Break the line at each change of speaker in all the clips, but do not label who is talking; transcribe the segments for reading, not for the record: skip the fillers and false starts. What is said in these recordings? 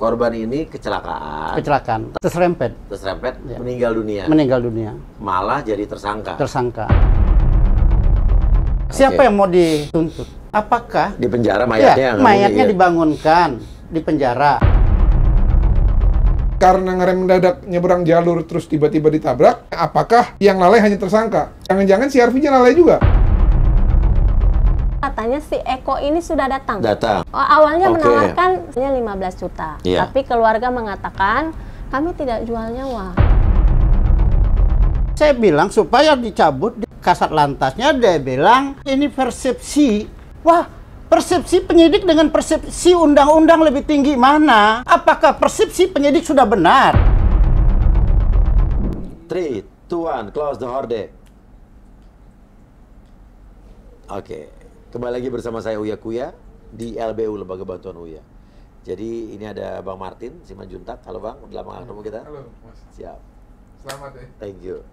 Korban ini kecelakaan.
Terserempet.
Ya. Meninggal dunia. Malah jadi tersangka.
Siapa yang mau dituntut? Apakah
di penjara mayatnya?
Mayatnya dibangunkan di penjara.
Karena ngerem mendadak nyeberang jalur terus tiba-tiba ditabrak, apakah yang lalai hanya tersangka? Jangan-jangan si Arfinya lalai juga?
Katanya si Eko ini sudah datang.
Oke.
Awalnya menawarkan 15 juta.
Iya.
Tapi keluarga mengatakan, kami tidak jual nyawa.
Saya bilang supaya dicabut, kasat lantasnya dia bilang ini persepsi. Wah, persepsi penyidik dengan persepsi undang-undang lebih tinggi mana? Apakah persepsi penyidik sudah benar?
3, 2, 1, close the horde. Oke. Kembali lagi bersama saya Uya Kuya di LBU, Lembaga Bantuan Uya. Jadi ini ada Bang Martin Simanjuntak. Halo Bang, udah lama ketemu kita.
Halo, Mas.
Siap.
Selamat ya.
Thank you.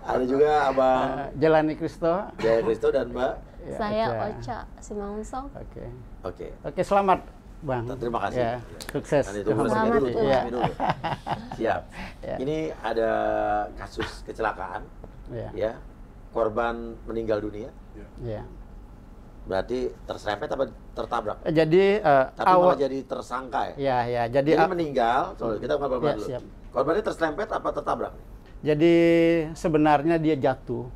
Ada juga Abang
Jelani Kristo.
Jaya Kristo dan Mbak.
Ya,
Saya
Ocha.
Ocha Simangunsong.
Oke.
Selamat Bang.
Terima kasih.
Ya, sukses.
Nanti tunggu
Selamat,
resmi dulu.
ya.
Resmi dulu. Siap.
Ya.
Ini ada kasus kecelakaan. Ya. Korban meninggal dunia.
Ya.
Berarti terserempet apa tertabrak?
Jadi
Tapi malah jadi tersangka ya?
Ya. Jadi
meninggal. Kita ngobrol dulu.
siap.
Korbannya terserempet apa tertabrak?
Jadi sebenarnya dia jatuh.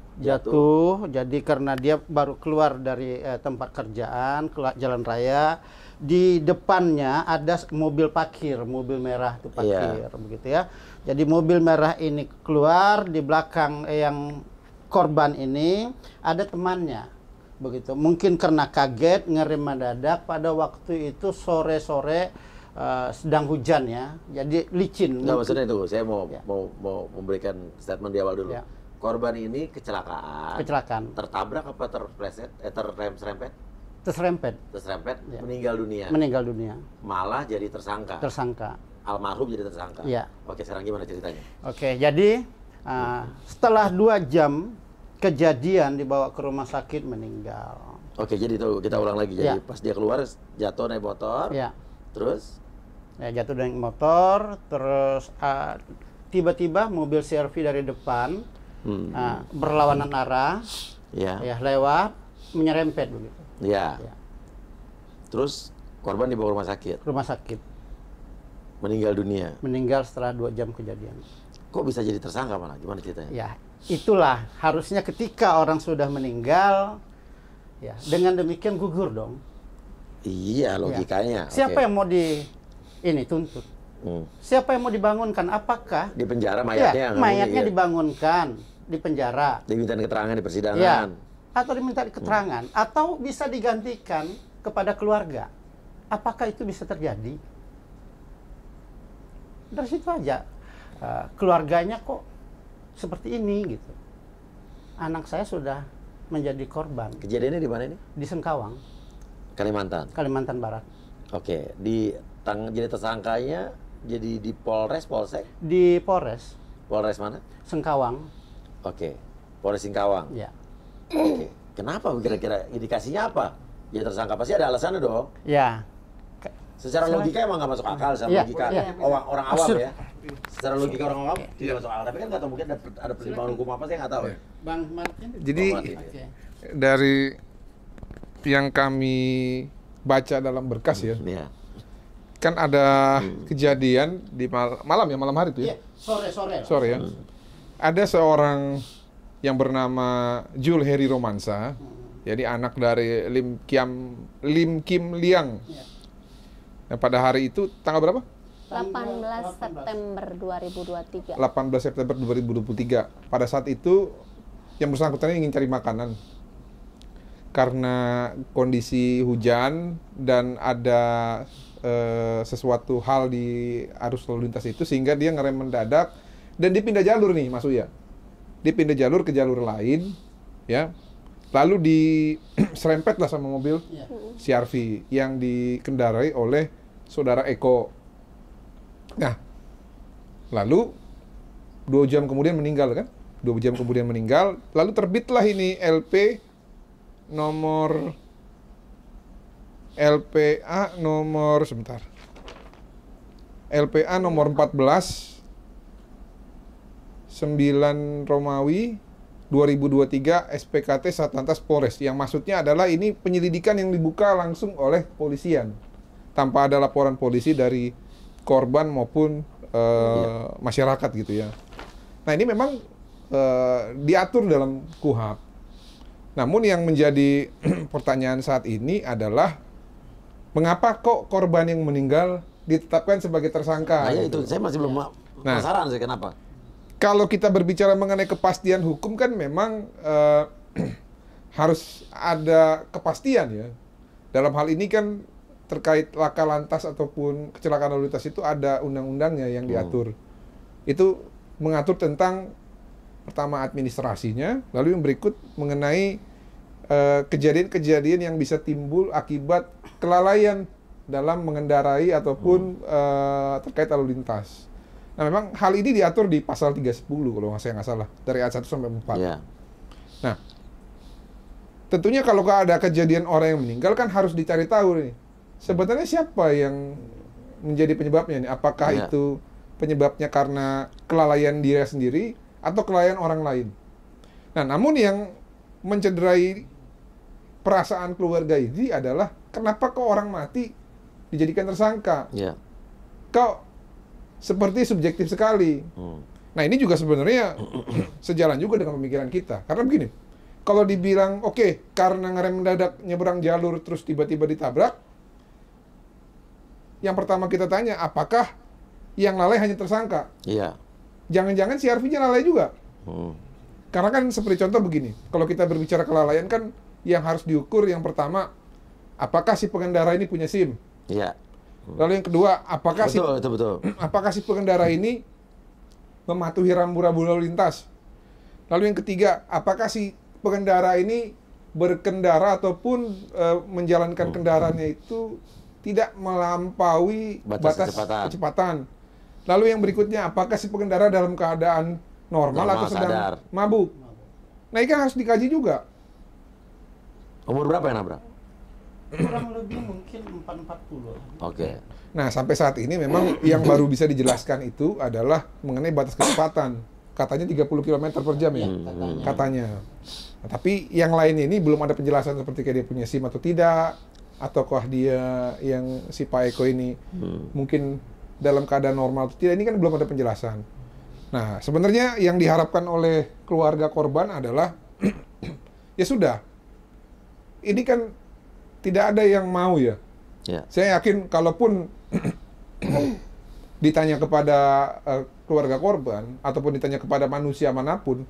Jadi karena dia baru keluar dari tempat kerjaan, jalan raya, di depannya ada mobil parkir, mobil merah itu parkir, begitu ya. Jadi mobil merah ini keluar, di belakang yang korban ini ada temannya, begitu. Mungkin karena kaget ngerem mendadak pada waktu itu sore-sore. Sedang hujan ya, jadi licin.
Nggak, maksudnya itu, saya mau memberikan statement di awal dulu.
Ya.
Korban ini kecelakaan. Tertabrak apa terpleset? Terserempet? Terserempet.
Ya.
Meninggal dunia. Malah jadi tersangka. Almarhum jadi tersangka.
Ya.
Oke, sekarang gimana ceritanya?
Oke, jadi setelah 2 jam kejadian dibawa ke rumah sakit meninggal.
Oke, jadi itu kita ulang lagi. Jadi pas dia keluar jatuh naik motor.
Ya.
Terus?
Ya, jatuh dari motor, terus tiba-tiba mobil CR-V dari depan berlawanan arah, lewat, menyerempet begitu.
Ya. Terus korban dibawa ke rumah sakit. Meninggal dunia.
Meninggal setelah 2 jam kejadian.
Kok bisa jadi tersangka malah? Gimana ceritanya?
Ya, itulah harusnya ketika orang sudah meninggal, ya dengan demikian gugur dong.
Iya, logikanya.
Siapa yang mau tuntut? Siapa yang mau dibangunkan? Apakah
di penjara mayatnya?
Mayatnya dibangunkan di penjara.
Diminta keterangan di persidangan.
Atau diminta keterangan, atau bisa digantikan kepada keluarga. Apakah itu bisa terjadi? Dari situ aja. Keluarganya kok seperti ini gitu. Anak saya sudah menjadi korban.
Kejadiannya di mana ini?
Di Sengkawang, Kalimantan Barat.
Oke, jadi tersangkanya jadi di Polsek?
Di Polres.
Polres mana?
Sengkawang.
Oke, Polres Singkawang.
Ya.
Oke, kenapa kira-kira indikasinya apa? Jadi tersangka pasti ada alasannya dong.
Ya.
Secara logika emang nggak masuk akal, secara logika orang awam ya. Secara logika orang awam tidak masuk akal, tapi kan nggak tahu mungkin ada pertimbangan hukum apa saya nggak tahu.
Bang Martin.
Jadi dari yang kami baca dalam berkas ya, kan ada kejadian di malam hari itu ya, sore ya, ada seorang yang bernama Jul Heri Romansa, jadi anak dari Lim Kim Liang. Nah, pada hari itu tanggal berapa?
18 September 2023.
18 September 2023. Pada saat itu yang bersangkutan ingin cari makanan. Karena kondisi hujan dan ada sesuatu hal di arus lalu lintas itu sehingga dia ngerem mendadak dan dipindah jalur nih Mas Uya. Dipindah jalur ke jalur lain ya. Lalu diserempetlah sama mobil CR-V yang dikendarai oleh saudara Eko. Nah, lalu 2 jam kemudian meninggal kan? 2 jam kemudian meninggal, lalu terbitlah ini LP nomor LPA nomor sebentar. LPA nomor 14 9 Romawi 2023 SPKT Satlantas Polres. Yang maksudnya adalah ini penyelidikan yang dibuka langsung oleh polisian tanpa ada laporan polisi dari korban maupun masyarakat gitu ya. Nah, ini memang diatur dalam KUHP. Namun yang menjadi pertanyaan saat ini adalah mengapa kok korban yang meninggal ditetapkan sebagai tersangka?
Nah, ya itu saya masih belum penasaran sih kenapa.
Kalau kita berbicara mengenai kepastian hukum kan memang harus ada kepastian ya. Dalam hal ini kan terkait laka lantas ataupun kecelakaan lalu lintas itu ada undang-undangnya yang diatur. Itu mengatur tentang pertama administrasinya, lalu yang berikut mengenai kejadian-kejadian yang bisa timbul akibat kelalaian dalam mengendarai ataupun terkait lalu lintas. Nah, memang hal ini diatur di pasal 310 kalau saya nggak salah, dari ayat 1 sampai 4.
Iya.
Nah, tentunya kalau ada kejadian orang yang meninggal kan harus dicari tahu nih. Sebenarnya siapa yang menjadi penyebabnya nih? Apakah itu penyebabnya karena kelalaian dia sendiri atau kelalaian orang lain? Nah, namun yang mencederai perasaan keluarga ini adalah kenapa kok orang mati dijadikan tersangka?
Iya.
Kok seperti subjektif sekali. Nah, ini juga sebenarnya sejalan juga dengan pemikiran kita. Karena begini, kalau dibilang oke, karena ngerem mendadak nyeberang jalur terus tiba-tiba ditabrak, yang pertama kita tanya, apakah yang lalai hanya tersangka?
Iya.
Jangan-jangan si RV-nya lalai juga. Karena kan seperti contoh begini, kalau kita berbicara kelalaian kan yang harus diukur yang pertama, apakah si pengendara ini punya SIM?
Iya.
Lalu yang kedua, apakah
Betul.
apakah si pengendara ini mematuhi rambu-rambu lalu lintas? Lalu yang ketiga, apakah si pengendara ini berkendara ataupun menjalankan kendaraannya itu tidak melampaui batas kecepatan? Lalu yang berikutnya, apakah si pengendara dalam keadaan normal atau sedang mabuk? Nah, ini kan harus dikaji juga.
Umur berapa yang nabrak?
Kurang lebih mungkin 440.
Oke.
Nah, sampai saat ini memang yang baru bisa dijelaskan itu adalah mengenai batas kecepatan. Katanya 30 km per jam ya? Katanya. Nah, tapi yang lainnya ini belum ada penjelasan seperti kayak dia punya SIM atau tidak, ataukah dia yang si Pak Eko ini mungkin dalam keadaan normal atau tidak, ini kan belum ada penjelasan. Nah, sebenarnya yang diharapkan oleh keluarga korban adalah ya sudah, ini kan tidak ada yang mau ya. Saya yakin kalaupun ditanya kepada keluarga korban ataupun ditanya kepada manusia manapun,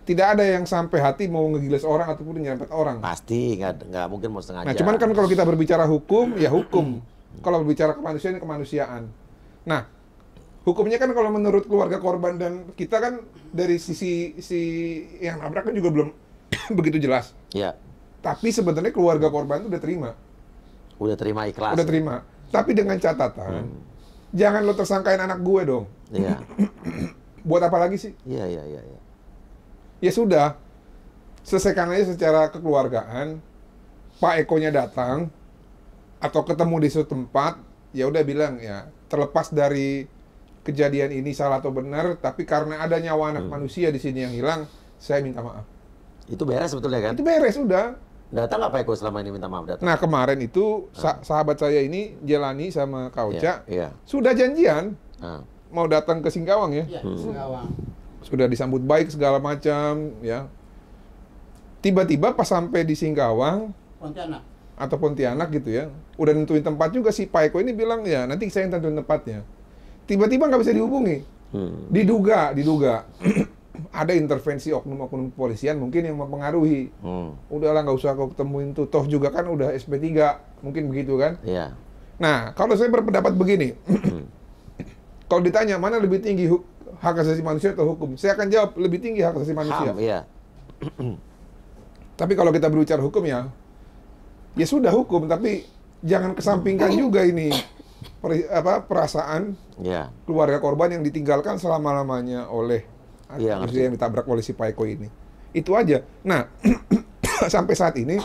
tidak ada yang sampai hati mau ngegiles orang ataupun nyerempet orang.
Pasti nggak mungkin mau sengaja.
Nah, cuman kan kalau kita berbicara hukum, ya hukum. Kalau berbicara kemanusiaan, kemanusiaan. Nah, hukumnya kan kalau menurut keluarga korban dan kita kan dari sisi yang nabrak kan juga belum begitu jelas.
Iya.
Tapi sebenarnya keluarga korban itu udah terima.
Udah terima ikhlas.
Udah terima. Tapi dengan catatan, jangan lo tersangkain anak gue dong.
Iya.
Buat apa lagi sih?
Iya.
Ya sudah, selesaikan aja secara kekeluargaan. Pak Eko-nya datang atau ketemu di suatu tempat, ya udah bilang ya, terlepas dari kejadian ini salah atau benar, tapi karena ada nyawa anak manusia di sini yang hilang, saya minta maaf.
Itu beres sebetulnya kan?
Itu beres udah.
Datang nggak Pak Eko selama ini minta maaf datang?
Nah, kemarin itu sahabat saya ini Jelani sama Kak Ocha
Iya.
sudah janjian
mau
datang ke Singkawang ya.
Iya, Singkawang.
Sudah disambut baik segala macam ya. Tiba-tiba pas sampai di Singkawang
Pontianak
atau Pontianak gitu ya, udah nentuin tempat juga si Pak Eko ini bilang ya nanti saya yang tentuin tempatnya. Tiba-tiba nggak bisa dihubungi. Diduga ada intervensi oknum-oknum kepolisian mungkin yang mempengaruhi. Udahlah nggak usah kau ketemuin tuh, toh juga kan udah SP3, mungkin begitu kan?
Iya.
Nah, kalau saya berpendapat begini, kalau ditanya mana lebih tinggi hak asasi manusia atau hukum, saya akan jawab lebih tinggi hak asasi manusia.
Iya.
Tapi kalau kita berbicara hukum ya sudah hukum, tapi jangan kesampingkan juga ini perasaan keluarga korban yang ditinggalkan selama-lamanya oleh yang ditabrak oleh si Pak Eko ini. Itu aja. Nah, sampai saat ini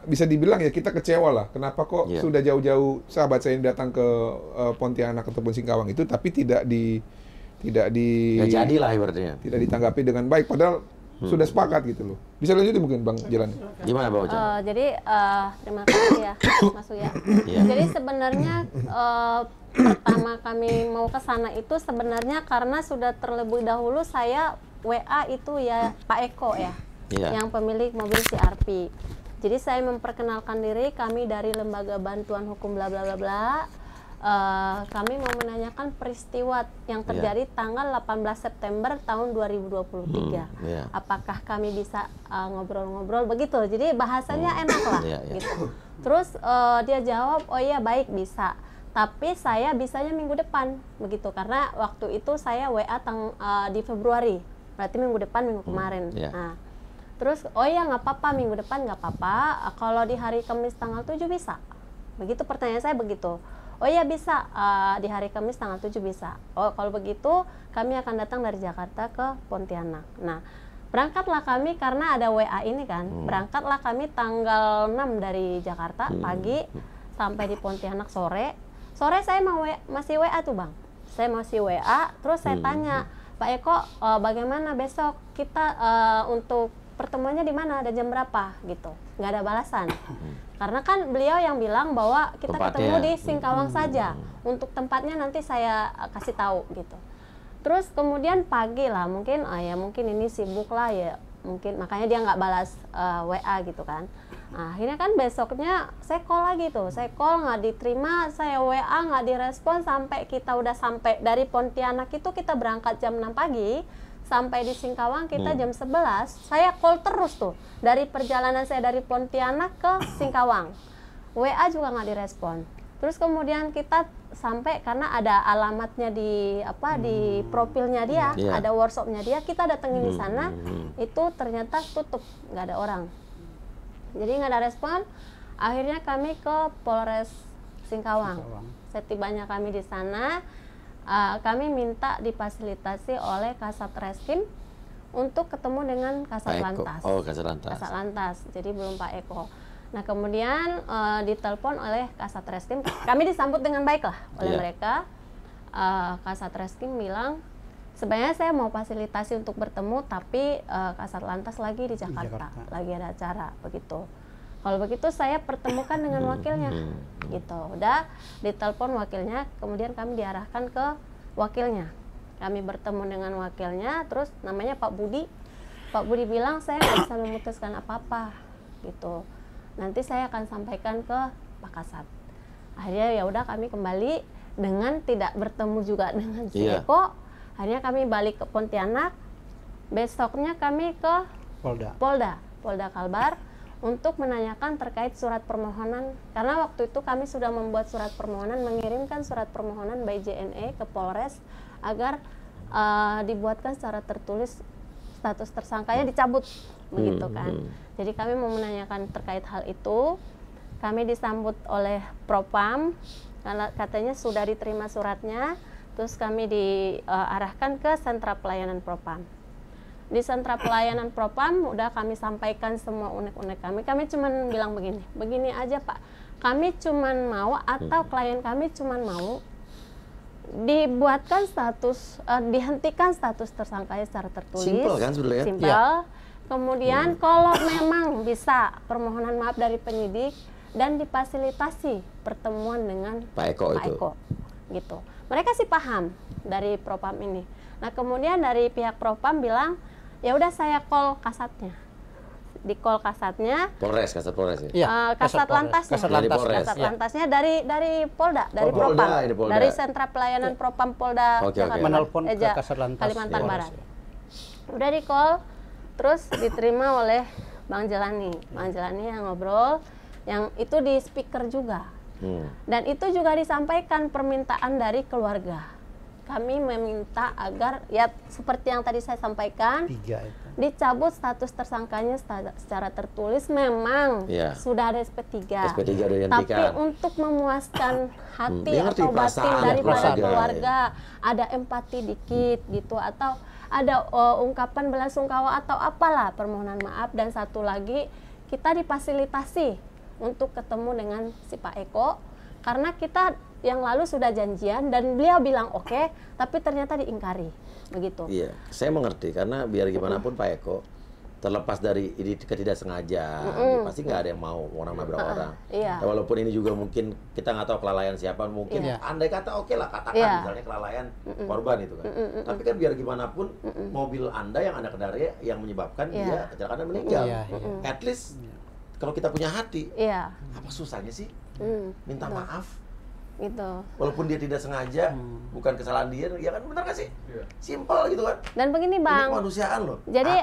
bisa dibilang ya kita kecewa lah. Kenapa kok
Iya.
sudah jauh-jauh sahabat saya yang datang ke Pontianak ataupun Singkawang itu, tapi tidak
Nggak jadi lah ibaratnya.
ditanggapi dengan baik. Padahal sudah sepakat gitu loh. Bisa lanjutin mungkin Bang jalannya.
Gimana Bang Ucap?
Jadi terima kasih ya Mas Uya.
Iya.
Jadi sebenarnya pertama kami mau ke sana itu sebenarnya karena sudah terlebih dahulu saya WA itu ya Pak Eko ya,
Iya.
yang pemilik mobil CRP. Jadi saya memperkenalkan diri, kami dari Lembaga Bantuan Hukum bla bla bla bla. Kami mau menanyakan peristiwa yang terjadi tanggal 18 September tahun 2023.
Iya.
Apakah kami bisa ngobrol-ngobrol begitu? Jadi bahasanya enak lah,
Iya, iya.
gitu. Terus dia jawab, oh iya baik bisa. Tapi saya bisanya minggu depan, begitu. Karena waktu itu saya WA di Februari, berarti minggu depan, minggu kemarin.
iya.
Nah, terus oh iya nggak apa-apa, minggu depan nggak apa-apa. Kalau di hari Kamis tanggal 7 bisa. Begitu pertanyaan saya begitu. Oh iya bisa, di hari Kamis tanggal 7 bisa. Oh kalau begitu kami akan datang dari Jakarta ke Pontianak. Nah berangkatlah kami karena ada WA ini kan. Berangkatlah kami tanggal 6 dari Jakarta pagi sampai di Pontianak sore. Sore saya masih WA tuh Bang. Saya masih WA, terus saya tanya, Pak Eko bagaimana besok kita untuk pertemuannya di mana dan jam berapa gitu. Nggak ada balasan. Karena kan beliau yang bilang bahwa kita
Tempatnya.
ketemu di Singkawang saja. Untuk tempatnya nanti saya kasih tahu gitu. Terus kemudian pagi lah mungkin ya mungkin ini sibuk lah ya mungkin makanya dia nggak balas WA gitu kan. Nah, akhirnya kan besoknya saya call lagi tuh. Saya call nggak diterima, saya WA nggak direspon sampai kita udah sampai dari Pontianak itu kita berangkat jam 6 pagi. Sampai di Singkawang kita jam 11, saya call terus tuh dari perjalanan saya dari Pontianak ke Singkawang. WA juga nggak direspon. Terus kemudian kita sampai karena ada alamatnya di di profilnya dia,
Iya.
ada workshopnya dia, kita datengin di sana, itu ternyata tutup, nggak ada orang. Jadi nggak ada respon. Akhirnya kami ke Polres Singkawang. Setibanya kami di sana. Kami minta difasilitasi oleh Kasat Reskrim untuk ketemu dengan Kasat
Pak Eko.
Lantas.
Oh, Kasat Lantas.
Kasat Lantas, jadi belum Pak Eko. Nah kemudian ditelepon oleh Kasat Reskrim, kami disambut dengan baik lah oleh
Iya.
mereka. Kasat Reskrim bilang, sebenarnya saya mau fasilitasi untuk bertemu, tapi Kasat Lantas lagi di Jakarta, lagi ada acara begitu. Kalau begitu saya pertemukan dengan wakilnya, gitu. Udah ditelepon wakilnya, kemudian kami diarahkan ke wakilnya. Kami bertemu dengan wakilnya, terus namanya Pak Budi. Pak Budi bilang saya nggak bisa memutuskan apa-apa, gitu. Nanti saya akan sampaikan ke Pak Kasat. Akhirnya ya udah kami kembali dengan tidak bertemu juga dengan si
Iya.
Eko. Akhirnya kami balik ke Pontianak. Besoknya kami ke Polda Kalbar untuk menanyakan terkait surat permohonan, karena waktu itu kami sudah membuat surat permohonan, mengirimkan surat permohonan by JNE ke Polres agar dibuatkan secara tertulis status tersangkanya dicabut, begitu kan. Jadi kami mau menanyakan terkait hal itu. Kami disambut oleh Propam, karena katanya sudah diterima suratnya, terus kami diarahkan ke sentra pelayanan Propam. Di sentra pelayanan Propam udah kami sampaikan semua unek-unek kami. Kami cuman bilang begini aja Pak. Kami cuman mau atau klien kami cuman mau dibuatkan status, dihentikan status tersangkanya secara tertulis.
Simpel kan sebenarnya?
Simpel. Kemudian kalau memang bisa permohonan maaf dari penyidik dan difasilitasi pertemuan dengan
Pak Eko itu.
Gitu. Mereka sih paham dari Propam ini. Nah kemudian dari pihak Propam bilang ya udah saya call kasatnya, di call kasatnya,
Kasat Polres ya?
Iya,
kasat lantasnya,
Kasat
Dari
Lantas.
Polres.
kasat
Iya.
lantasnya dari Polda, dari
Polda,
Propam,
ini Polda.
dari sentra pelayanan Propam Polda
Oke, oke.
Jakarta,
Menelpon ke
Ja-
Kasat Lantas.
Kalimantan
Iya.
Barat. Udah di call, terus diterima oleh Bang Jelani. Bang Jelani yang ngobrol, yang itu di speaker juga. Dan itu juga disampaikan permintaan dari keluarga. Kami meminta agar ya seperti yang tadi saya sampaikan,
3 itu.
dicabut status tersangkanya secara tertulis. Memang
Iya.
sudah ada SP3.
SP3 udah
Tapi
dihentikan.
untuk memuaskan hati
Dia ngerti
atau batin
perasaan
daripada
keluarga,
keluarga, ada empati dikit gitu, atau ada ungkapan belasungkawa atau apalah permohonan maaf. Dan satu lagi, kita difasilitasi untuk ketemu dengan si Pak Eko, karena kita yang lalu sudah janjian dan beliau bilang oke, tapi ternyata diingkari, begitu.
Iya, saya mengerti karena biar gimana pun Pak Eko, terlepas dari ini ketidaksengajaan, pasti nggak ada yang mau orang nabrak orang.
Iya.
Ya, walaupun ini juga mungkin kita nggak tahu kelalaian siapa, mungkin andai kata oke lah katakan misalnya kelalaian korban itu kan. Tapi kan biar gimana pun mobil Anda yang Anda kendarai yang menyebabkan dia kecelakaan dan meninggal. At least kalau kita punya hati, apa susahnya sih minta maaf?
Gitu.
Walaupun dia tidak sengaja, bukan kesalahan dia, ya kan benar nggak sih? Simpel gitu kan.
Dan begini Bang,
ini kemanusiaan loh.
Jadi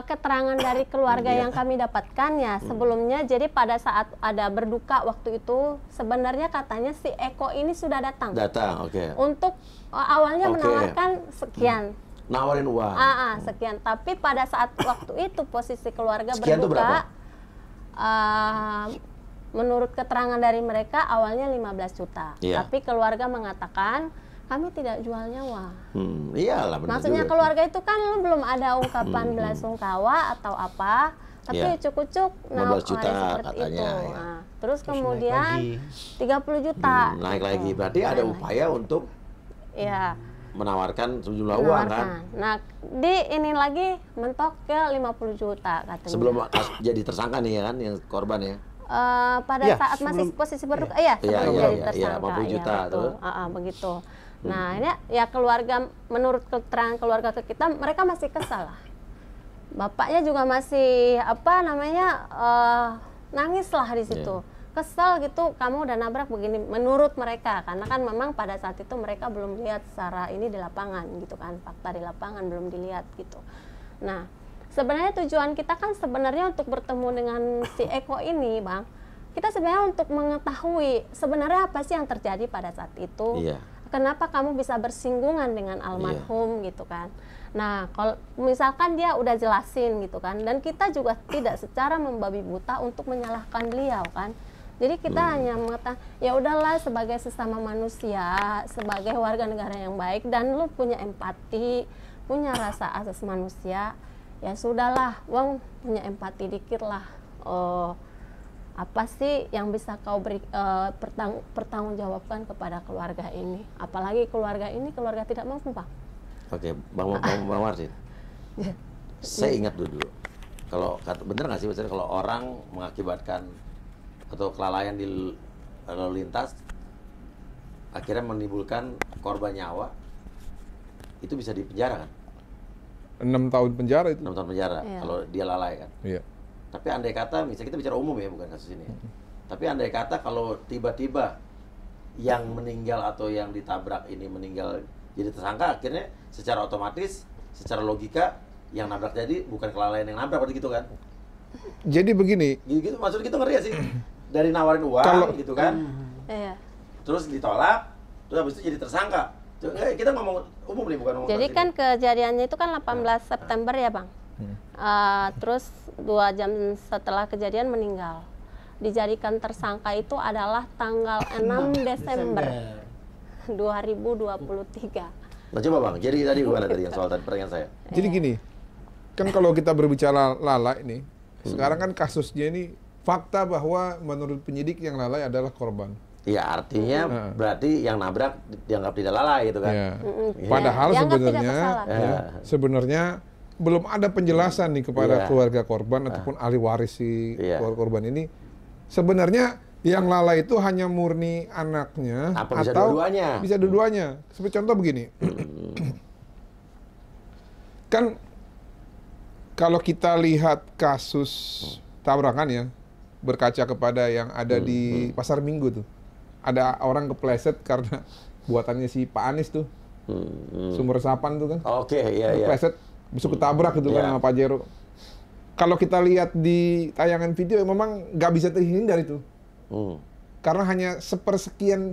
keterangan dari keluarga yang kami dapatkan ya sebelumnya, jadi pada saat ada berduka waktu itu, sebenarnya katanya si Eko ini sudah datang.
Oke.
Untuk awalnya menawarkan sekian.
Nawarin uang.
Sekian. Tapi pada saat waktu itu posisi keluarga
sekian
berduka, menurut keterangan dari mereka awalnya 15 juta. Tapi keluarga mengatakan kami tidak jual nyawa.
Iyalah benar.
Maksudnya
juga.
keluarga itu kan belum ada ungkapan belasungkawa atau apa, tapi ucuk-ucuk
juta
seperti
katanya,
itu. Nah, terus kemudian 30 juta.
Naik lagi. Berarti ada upaya untuk menawarkan sejumlah uang kan.
Nah, ini lagi mentok ke 50 juta katanya.
Sebelum jadi tersangka nih ya kan yang korban ya.
Pada saat masih posisi berduka, sebelum jadi tersangka,
50 juta terus.
Begitu. Nah, ini ya keluarga, menurut keterangan keluarga ke kita, mereka masih kesal lah. Bapaknya juga masih nangis lah di situ. Kesal gitu, kamu udah nabrak begini, menurut mereka, karena kan memang pada saat itu mereka belum lihat secara ini di lapangan gitu kan, fakta di lapangan belum dilihat gitu. Nah, sebenarnya tujuan kita kan sebenarnya untuk bertemu dengan si Eko ini, Bang. Kita sebenarnya untuk mengetahui sebenarnya apa sih yang terjadi pada saat itu. Kenapa kamu bisa bersinggungan dengan almarhum gitu kan. Nah, kalau misalkan dia udah jelasin gitu kan, dan kita juga tidak secara membabi buta untuk menyalahkan beliau kan. Jadi kita hanya mengatakan, ya udahlah sebagai sesama manusia, sebagai warga negara yang baik, dan lu punya empati, punya rasa asas manusia, ya sudahlah, Wong punya empati dikit lah. Apa sih yang bisa kau beri pertanggungjawabkan kepada keluarga ini? Apalagi keluarga ini keluarga tidak mampu, Bang. Oke,
Bang Martin. Saya ingat dulu. Kalau bener nggak sih misalnya kalau orang mengakibatkan atau kelalaian di lalu lintas akhirnya menimbulkan korban nyawa, itu bisa dipenjara kan?
6 tahun penjara itu.
6 tahun penjara kalau dia lalai kan. Tapi andai kata, misalnya kita bicara umum ya, bukan kasus ini. Tapi andai kata kalau tiba-tiba yang meninggal atau yang ditabrak ini meninggal jadi tersangka, akhirnya secara otomatis, secara logika yang nabrak jadi bukan kelalaian yang nabrak, berarti gitu kan?
Jadi begini.
Gitu maksud kita ngeri ya sih? Dari nawarin uang gitu kan? Terus ditolak, terus habis itu jadi tersangka. Kita ngomong umum nih, bukan ngomong.
Jadi kan kejadiannya itu kan 18 September ya, Bang. Terus 2 jam setelah kejadian meninggal. Dijadikan tersangka itu adalah tanggal 6 Desember 2023.
Nah coba Bang, jadi tadi gimana tadi yang soal tadi pertanyaan saya?
Jadi gini, kan kalau kita berbicara lalai ini, sekarang kan kasusnya ini fakta bahwa menurut penyidik yang lalai adalah korban.
Iya, artinya berarti yang nabrak dianggap tidak lalai gitu kan.
Padahal sebenarnya belum ada penjelasan nih kepada keluarga korban ataupun ahli waris si korban ini. Sebenarnya yang lalai itu hanya murni anaknya
bisa
atau
dua-duanya?
Bisa dua-duanya. Seperti contoh begini. Kan kalau kita lihat kasus tabrakan ya, berkaca kepada yang ada di Pasar Minggu tuh. Ada orang kepleset karena buatannya si Pak Anies tuh. Sumur resapan tuh kan. Kepleset, bisa ketabrak gitu kan sama Pajero. Kalau kita lihat di tayangan video memang nggak bisa terhindar itu. Karena hanya sepersekian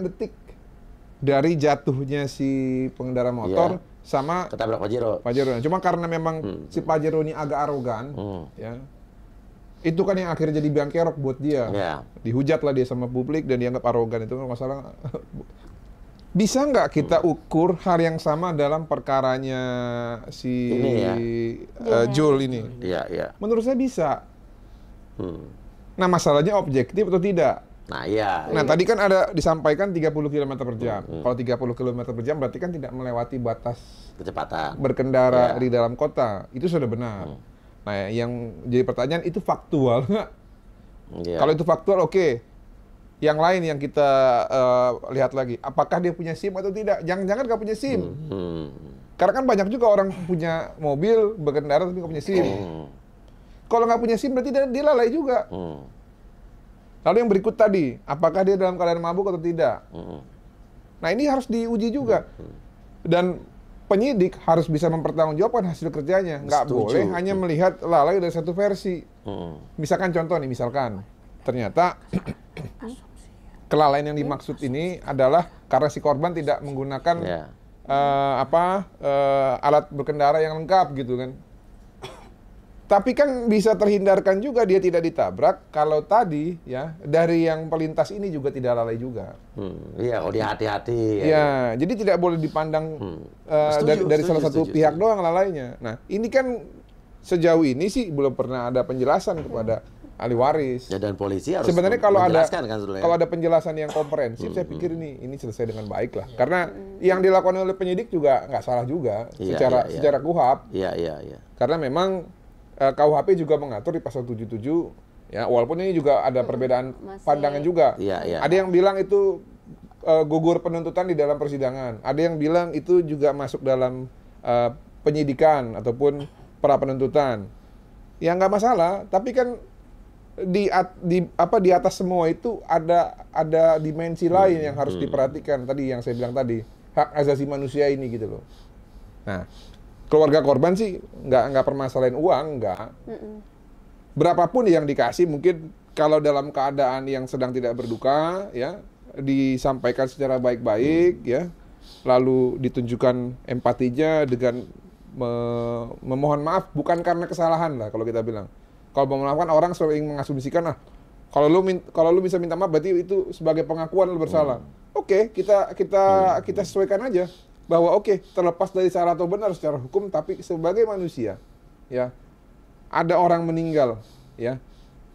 detik dari jatuhnya si pengendara motor sama
ketabrak Pajero.
Cuma karena memang si Pajero ini agak arogan, ya. Itu kan yang akhirnya jadi biang kerok buat dia. Dihujat lah dia sama publik dan dianggap arogan, itu masalah. Bisa nggak kita ukur hal yang sama dalam perkaranya si Jul ini? Menurut saya bisa. Nah, masalahnya objektif atau tidak?
Nah, iya.
Nah, tadi kan ada disampaikan 30 km per jam. Kalau 30 km per jam berarti kan tidak melewati batas
kecepatan
berkendara di dalam kota. Itu sudah benar. Nah, yang jadi pertanyaan itu faktual nggak? Kalau itu faktual, oke. Yang lain yang kita lihat lagi, apakah dia punya SIM atau tidak? Jangan-jangan nggak punya SIM. Karena kan banyak juga orang punya mobil, berkendara tapi nggak punya SIM. Kalau nggak punya SIM berarti dia lalai juga. Lalu yang berikut tadi, apakah dia dalam keadaan mabuk atau tidak? Nah, ini harus diuji juga. Dan penyidik harus bisa mempertanggungjawabkan hasil kerjanya. Nggak boleh hanya melihat lalai dari satu versi. Misalkan contoh nih, ternyata kelalaian yang dimaksud ini adalah karena si korban tidak menggunakan alat berkendara yang lengkap gitu kan. Tapi kan bisa terhindarkan juga dia tidak ditabrak kalau tadi ya dari yang pelintas ini juga tidak lalai juga.
Iya, kalau dia hati-hati.
Ya, jadi tidak boleh dipandang dari salah satu pihak doang lalainya. Nah, ini kan sejauh ini sih belum pernah ada penjelasan kepada ahli waris.
Ya, dan polisi harus
sebenarnya kalau ada
kan,
penjelasan yang komprehensif, saya pikir ini selesai dengan baik lah. Karena yang dilakukan oleh penyidik juga nggak salah juga secara KUHP.
Iya.
Karena memang KUHP juga mengatur di pasal 77 ya, walaupun ini juga ada perbedaan pandangan juga.
Iya.
Ada yang bilang itu gugur penuntutan di dalam persidangan. Ada yang bilang itu juga masuk dalam penyidikan ataupun pra penuntutan. Ya nggak masalah, tapi kan di atas semua itu ada dimensi lain yang harus diperhatikan. Tadi yang saya bilang tadi, hak asasi manusia ini gitu loh. Nah, keluarga korban sih nggak permasalahan uang, nggak. Berapapun yang dikasih, mungkin kalau dalam keadaan yang sedang tidak berduka, ya disampaikan secara baik-baik, ya, lalu ditunjukkan empatinya dengan memohon maaf, bukan karena kesalahan lah kalau kita bilang. Kalau memaafkan, orang sering mengasumsikan, kalau lu bisa minta maaf berarti itu sebagai pengakuan lu bersalah. Oke, kita sesuaikan aja. Bahwa terlepas dari salah atau benar secara hukum, tapi sebagai manusia, ya, ada orang meninggal, ya,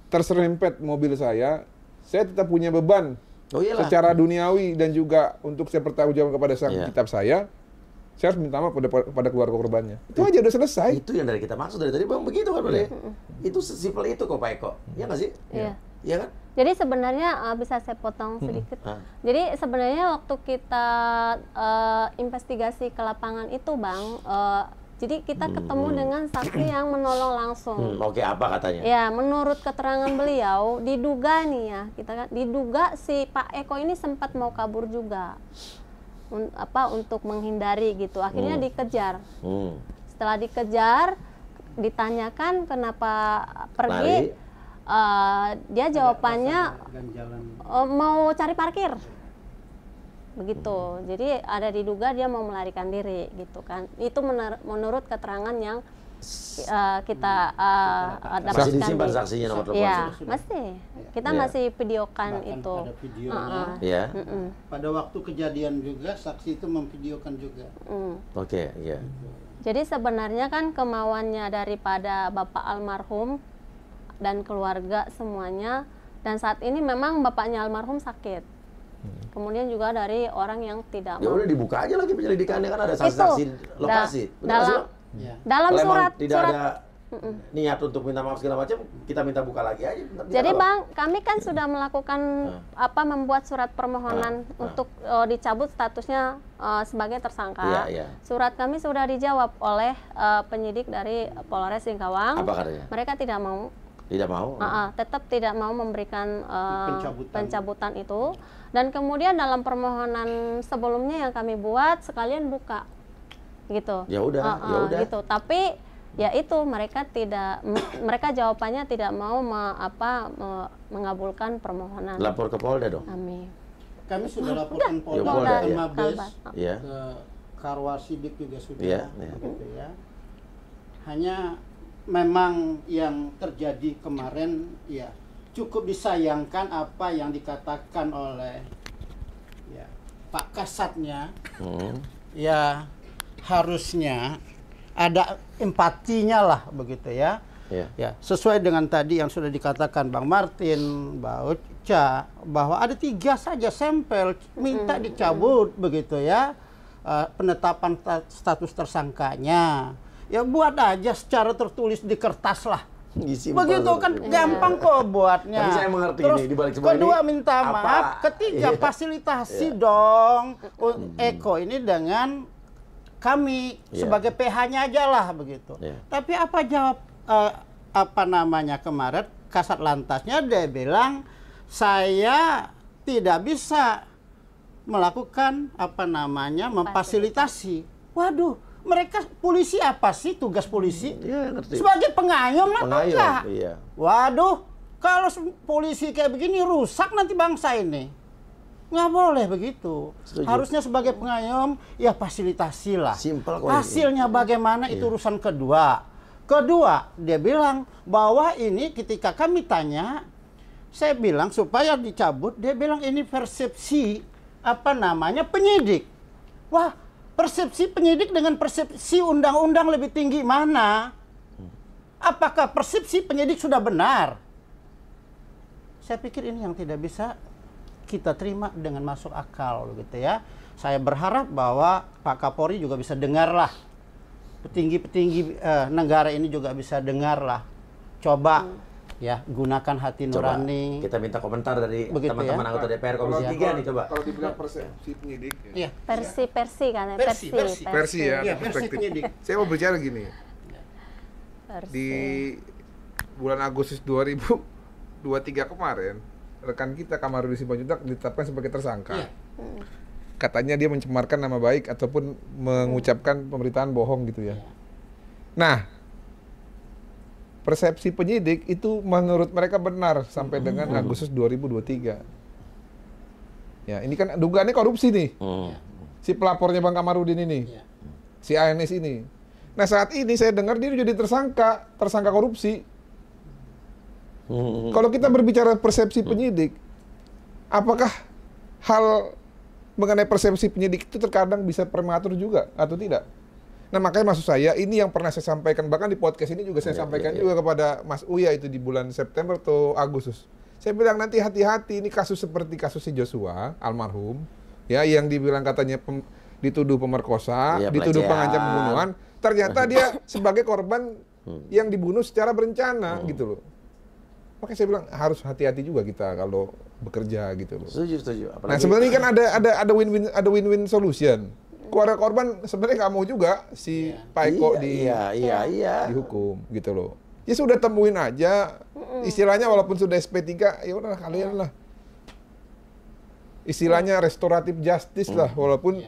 terserempet mobil saya tetap punya beban secara duniawi dan juga untuk saya bertanggung jawab kepada sang kitab saya harus minta maaf pada keluarga korbannya. Itu aja udah selesai.
Itu yang dari kita maksud dari tadi Bang, begitu kan, Itu sesimpel itu kok Pak Eko, ya nggak sih? Iya kan?
Jadi sebenarnya bisa saya potong sedikit. Jadi sebenarnya waktu kita investigasi ke lapangan itu, Bang, jadi kita ketemu dengan saksi yang menolong langsung.
Apa katanya?
Ya, menurut keterangan beliau, diduga diduga si Pak Eko ini sempat mau kabur juga, untuk menghindari gitu. Akhirnya dikejar. Setelah dikejar, ditanyakan kenapa pergi. Dia jawabannya mau cari parkir, begitu. Jadi ada diduga dia mau melarikan diri, gitu kan. Itu menurut keterangan yang kita dapatkan.
Masih disimpan saksinya, nomor telepon?
Ya, masih. Kita masih videokan itu.
Ada videonya. Pada waktu kejadian juga saksi itu memvideokan juga.
Iya.
Jadi sebenarnya kan kemauannya daripada Bapak almarhum dan keluarga semuanya, dan saat ini memang bapaknya almarhum sakit. Kemudian juga dari orang yang tidak mau.
Ya udah dibuka aja lagi penyelidikannya, kan ada saksi-saksi lokasi.
Dalam surat
ada niat untuk minta maaf segala macam, kita minta buka lagi aja.
Jadi Bang, kami kan sudah melakukan membuat surat permohonan untuk dicabut statusnya sebagai tersangka. Surat kami sudah dijawab oleh penyidik dari Polres Singkawang.
Apa katanya?
Mereka tidak mau.
Tidak mau?
Tetap tidak mau memberikan pencabutan itu. Dan kemudian dalam permohonan sebelumnya yang kami buat, sekalian buka, gitu.
Ya udah.
Gitu. Tapi ya itu mereka jawabannya tidak mau mengabulkan permohonan.
Lapor ke Polda dong.
Amin.
Kami sudah laporkan Polda, Mabes, ke Karwasidik juga sudah. Gitu ya. Hanya memang yang terjadi kemarin ya cukup disayangkan apa yang dikatakan oleh Pak Kasatnya. Ya harusnya ada empatinya lah begitu ya. Ya, sesuai dengan tadi yang sudah dikatakan Bang Martin, Mbak Ocha, bahwa ada 3 saja sampel minta dicabut begitu ya, penetapan status tersangkanya. Ya buat aja secara tertulis di kertas lah. Begitu kan gampang kok buatnya.
Tapi saya mengerti
terus
ini, dibalik semua
kedua
ini,
minta maaf, ketiga fasilitasi dong Eko ini dengan kami sebagai PH-nya aja lah begitu. Tapi apa jawab kemarin Kasat Lantasnya, dia bilang saya tidak bisa melakukan memfasilitasi. Waduh, mereka polisi apa sih tugas polisi?
Ngerti.
Sebagai pengayom lah enggak?
Iya.
Waduh, kalau polisi kayak begini rusak nanti bangsa ini. Nggak boleh begitu.
Setuju.
Harusnya sebagai pengayom ya fasilitasi lah.
Simpel kok.
Hasilnya bagaimana itu urusan kedua. Kedua, dia bilang bahwa ini ketika kami tanya, saya bilang supaya dicabut, dia bilang ini persepsi penyidik. Wah, persepsi penyidik dengan persepsi undang-undang lebih tinggi mana? Apakah persepsi penyidik sudah benar? Saya pikir ini yang tidak bisa kita terima dengan masuk akal gitu ya. Saya berharap bahwa Pak Kapolri juga bisa dengarlah. Petinggi-petinggi negara ini juga bisa dengarlah. Coba ya gunakan hati nurani.
Kita minta komentar dari teman-teman anggota DPR Komisi 3 nih coba.
Kalau dibilang persepsi penyidik
Iya.
Versi kan ya,
versi ya, perspektif. Saya mau bicara gini.
Versi.
Di bulan Agustus 2023 kemarin, rekan kita Kamarudin Simanjuntak ditetapkan sebagai tersangka. Katanya dia mencemarkan nama baik ataupun mengucapkan pemberitaan bohong gitu ya. Nah, persepsi penyidik itu menurut mereka benar sampai dengan Agustus 2023. Ya, ini kan dugaannya korupsi nih. Si pelapornya Bang Kamarudin ini. Si ANS ini. Nah, saat ini saya dengar dia jadi tersangka korupsi. Kalau kita berbicara persepsi penyidik, apakah hal mengenai persepsi penyidik itu terkadang bisa prematur juga atau tidak? Nah, makanya maksud saya ini yang pernah saya sampaikan, bahkan di podcast ini juga saya sampaikan juga kepada Mas Uya itu di bulan September atau Agustus. Saya bilang nanti hati-hati, ini kasus seperti kasus si Joshua almarhum ya, yang dibilang katanya dituduh pemerkosa, dituduh pengancam pembunuhan, ternyata dia sebagai korban yang dibunuh secara berencana gitu loh. Makanya saya bilang harus hati-hati juga kita kalau bekerja gitu loh.
Setuju.
Nah, sebenarnya kan ada win-win solution. Keluarga korban sebenarnya nggak mau juga si Pak Eko dihukum gitu loh. Ya sudah temuin aja. Istilahnya walaupun sudah SP3, ya udah kalian lah. Istilahnya restoratif justice lah, walaupun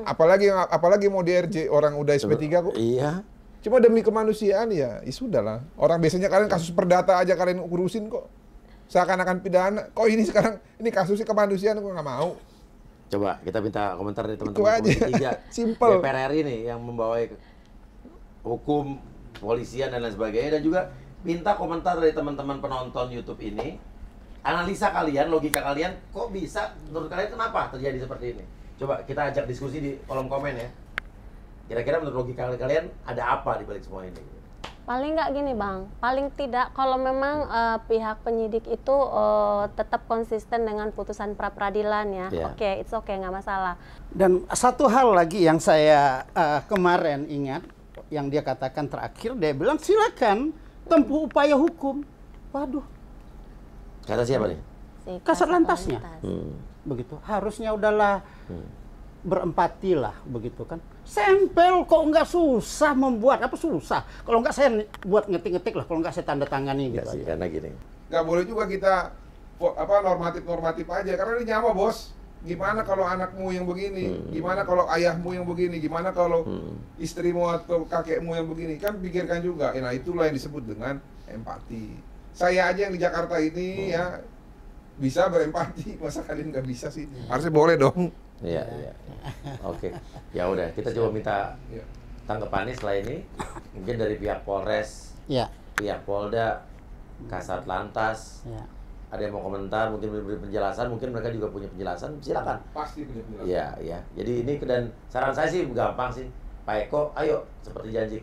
apalagi mau DRJ orang udah SP3 kok.
Iya.
Cuma demi kemanusiaan ya sudahlah. Orang biasanya kalian kasus perdata aja kalian urusin kok. Seakan-akan pidana. Kok ini sekarang ini kasusnya kemanusiaan kok nggak mau.
Coba kita minta komentar dari teman-teman Komisi 3.
Simple.
DPR RI nih yang membawa hukum, polisian dan lain sebagainya, dan juga minta komentar dari teman-teman penonton YouTube ini. Analisa kalian, logika kalian, kok bisa menurut kalian kenapa terjadi seperti ini? Coba kita ajak diskusi di kolom komen ya. Kira-kira menurut logika kalian ada apa di balik semua ini?
Paling nggak gini Bang, paling tidak kalau memang pihak penyidik itu tetap konsisten dengan putusan pra-peradilan ya. Oke, it's okay, nggak masalah.
Dan satu hal lagi yang saya kemarin ingat, yang dia katakan terakhir, dia bilang silakan tempuh upaya hukum. Waduh.
Kata siapa nih?
Si
Kasat Lantasnya. Begitu. Harusnya udahlah berempati lah begitu kan. Sampel kok nggak susah membuat, apa susah? Kalau nggak saya buat ngetik-ngetik lah, kalau nggak saya tanda tangani gitu
sih,
aja.
karena gini.
Nggak boleh juga kita normatif aja, karena ini nyawa bos. Gimana kalau anakmu yang begini? Gimana kalau ayahmu yang begini? Gimana kalau istrimu atau kakekmu yang begini? Kan pikirkan juga. Nah, itulah yang disebut dengan empati. Saya aja yang di Jakarta ini ya bisa berempati, masa kalian nggak bisa sih? Harusnya boleh dong.
Iya. Oke. Ya udah, kita coba minta tanggapannya setelah ini. Mungkin dari pihak Polres, pihak Polda, Kasat Lantas. Ada yang mau komentar, mungkin beri penjelasan, mungkin mereka juga punya penjelasan, silakan.
Pasti punya penjelasan.
Iya. Jadi ini dan saran saya sih gampang sih. Pak Eko, ayo seperti janji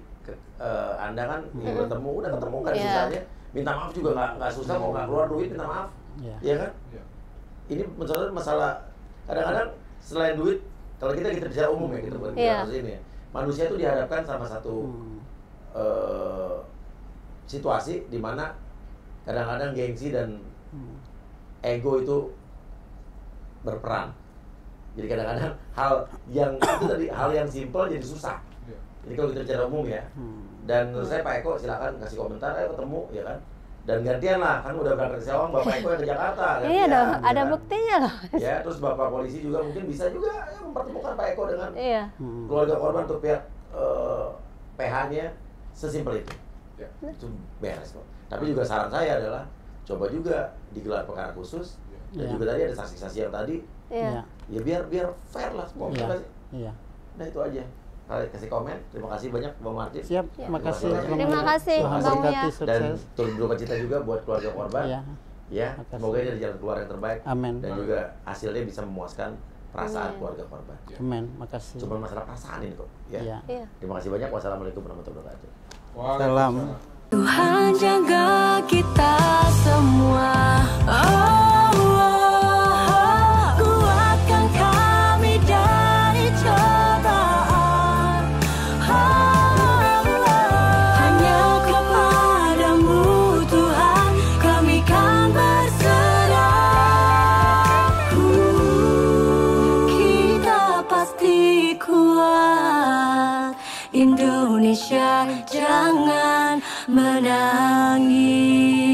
Anda kan bertemu, udah ketemu kan susahnya. Minta maaf juga nggak susah, mau nggak keluar duit minta maaf, ya kan? Ini masalah kadang-kadang selain duit, kalau kita bicara umum ya, kita bukan bicara ini ya. Manusia itu dihadapkan sama satu situasi di mana kadang-kadang gengsi dan ego itu berperan. Jadi kadang-kadang hal yang simpel jadi susah. Jadi kalau kita bicara umum ya. Dan menurut saya Pak Eko silakan kasih komentar, ayo ketemu ya kan. Dan gantian lah, kan udah berangkat ke Sewang, Bapak Eko yang ke Jakarta.
Iya dong, ada buktinya loh.
Ya, terus Bapak polisi juga mungkin bisa juga ya, mempertemukan Pak Eko dengan keluarga korban untuk pihak PH-nya, sesimpel itu. Itu beres kok. Tapi juga saran saya adalah coba juga digelar perkara khusus dan juga tadi ada saksi-saksi yang tadi. Ya biar fair lah semua. Nah itu aja. Kalian kasih komen. Terima kasih banyak Bang Martin.
Siap, terima kasih.
Terima kasih Bang Uya.
Dan turut berduka cita juga buat keluarga korban. Ya, semoga ini ada jalan keluar yang terbaik.
Amin.
Dan juga hasilnya bisa memuaskan perasaan keluarga korban.
Amin, makasih.
Cuma masalah perasaan ini kok. Ya. Terima kasih banyak. Wassalamualaikum warahmatullahi wabarakatuh.
Salam.
Tuhan jaga kita semua. Kuatkan kami dari cobaan. Hanya kepadamu Tuhan kami kan berserah. Kita pasti kuat. Indonesia jangan menangis.